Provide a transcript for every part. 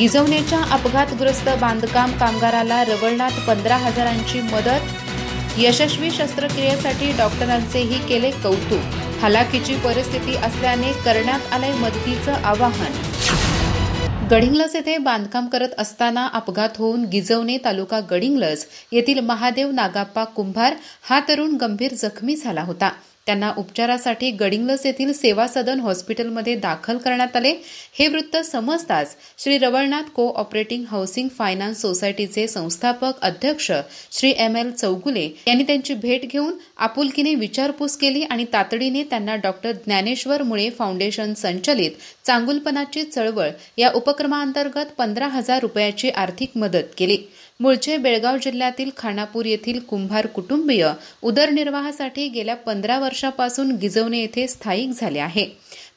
गिजवण्याच्या अपघातग्रस्त बांधकाम कामगाराला रवळनाथ 15,000ची मदत। यशस्वी शस्त्रक्रियेसाठी डॉक्टरांचेही केले कौतुक। हालाकीची परिस्थिती असल्याने करण्यात आले मदतीचं आवाहन। गडिंग्लज येथे बांधकाम करत असताना अपघात होऊन गिजवणे तालुका गडिंग्लज येथील महादेव नागाप्पा कुंभार हा तरुण गंभीर जखमी झाला होता। त्यांना उपचारासाठी गडिंग्लज येथील सेवा सदन हॉस्पिटलमध्ये दाखल करण्यात आले। हे वृत्त समजताच Shri Ravalnath cooperative housing finance सोसायटीचे संस्थापक अध्यक्ष श्री ML चौगुले यांनी त्यांची भेट घेऊन आपुलकीने विचारपूस केली आणि तातडीने त्यांना डॉक्टर ज्ञानेश्वर मुळे फाउंडेशन संचलित चांगुलपणाची चळवळ या उपक्रमांतर्गत 15,000 रुपयाची आर्थिक मदत केली। मूळचे बेळगाव जिल्ह्यातील खानापूर येथील कुंभार कुटुंबीय उदरनिर्वाहासाठी गेल्या 15 वर्षापासून गिजवणे येथे स्थायिक झाले आहे।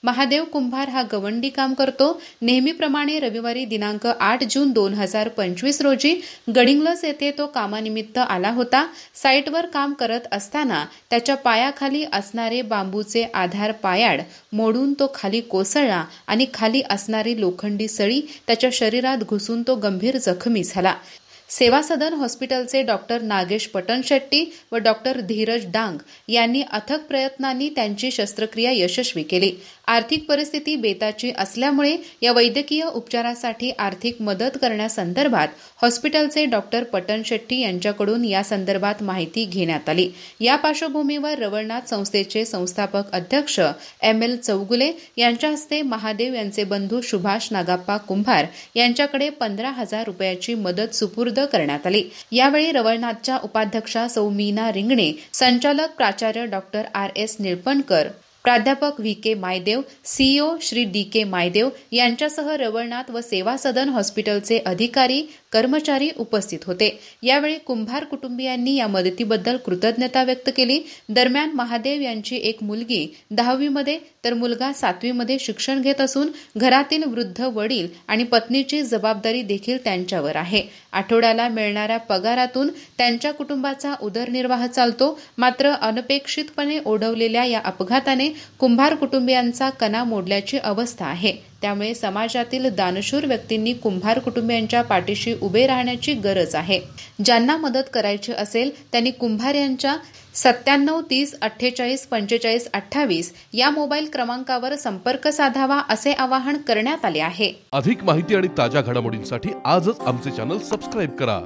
महादेव कुंभार हा गवंडी काम करतो। नेहमीप्रमाणे रविवारी दिनांक 8 जून 2025 रोजी गडिंग्लज येथे तो कामानिमित्त आला होता। साईटवर काम करत असताना त्याच्या पायाखाली असणारे बांबूचे आधार पायाड मोडून तो खाली कोसळला आणि खाली असणारी लोखंडी सळी त्याच्या शरीरात घुसून तो गंभीर जखमी झाला। सेवा सदन हॉस्पिटलचे डॉक्टर नागेश पटनशेट्टी व डॉक्टर धीरज डांग यांनी अथक प्रयत्नांनी त्यांची शस्त्रक्रिया यशस्वी केली। आर्थिक परिस्थिती बेताची असल्यामुळे या वैद्यकीय उपचारासाठी आर्थिक मदत करण्यासंदर्भात हॉस्पिटलचे डॉक्टर पटनशेट्टी यांच्याकडून या संदर्भात माहिती घेण्यात आली। या पार्श्वभूमीवर रवळनाथ संस्थेचे संस्थापक अध्यक्ष ML चौगुले यांच्या हस्ते महादेव यांचे बंधू सुभाष नागाप्पा कुंभार यांच्याकडे 15,000 रुपयाची मदत सुपूर्द करण्यात आली। यावेळी रवळनाथच्या उपाध्यक्षा सौ मीना रिंगणे, संचालक प्राचार्य डॉक्टर RS निळपणकर, प्राध्यापक VK Maydev, CEO Shri DK Maydev यांच्यासह रवळनाथ व सेवा सदन हॉस्पिटलचे अधिकारी कर्मचारी उपस्थित होते। यावेळी कुंभार कुटुंबियांनी या मदतीबद्दल कृतज्ञता व्यक्त केली। दरम्यान महादेव यांची एक मुलगी 10वी मध्ये तर मुलगा 7वी मध्ये शिक्षण घेत असून घरातील वृद्ध वडील आणि पत्नीची जबाबदारी देखील त्यांच्यावर आहे। आठवड्याला मिळणाऱ्या पगारातून त्यांच्या कुटुंबाचा उदरनिर्वाह चालतो। मात्र अनपेक्षितपणे ओढवलेल्या या अपघाताने कुंभार कुटुंबियांचा कणा मोडल्याची अवस्था आहे। त्यामुळे समाजातील दानशूर व्यक्तींनी कुंभार कुटुंबियांच्या पाठीशी उभे राहण्याची गरज आहे। ज्यांना मदत करायची असेल त्यांनी कुंभार यांच्या 97 30 48 45 28 या मोबाईल क्रमांकावर संपर्क साधावा असे आवाहन करण्यात आले आहे। अधिक माहिती आणि ताज्या घडामोडींसाठी आजच आमचे चॅनल सबस्क्राइब करा।